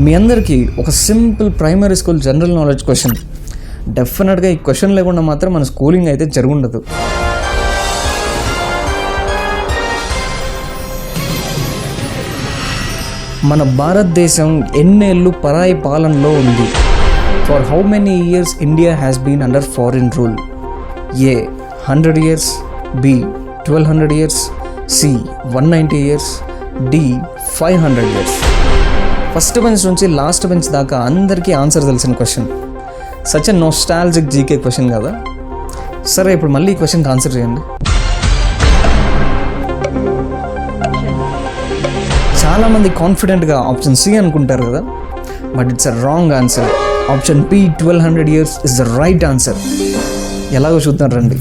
మీ అందరికీ ఒక simple primary school general knowledge question. డెఫినెట్గా ఈ క్వశ్చన్ లేకుండా మాత్రం మన స్కూలింగ్ అయితే జరుగుండదు. మన భారతదేశం ఎన్నేళ్ళు పరాయి పాలనలో ఉంది? For how many years India has been under foreign rule? A 100 years, B 1200 years, C 190 years, D 500 years. First bench నుంచి లాస్ట్ బెంచ్ దాకా అందరికీ ఆన్సర్ తెలిసిన question. Such a nostalgic GK question కదా. సరే, ఇప్పుడు మళ్ళీ ఈ క్వశ్చన్కి ఆన్సర్ చేయండి. చాలామంది కాన్ఫిడెంట్గా ఆప్షన్ సి అనుకుంటారు కదా, but it's a wrong answer. Option B 1200 years is the right answer. ఎలాగో చూద్దాం రండి.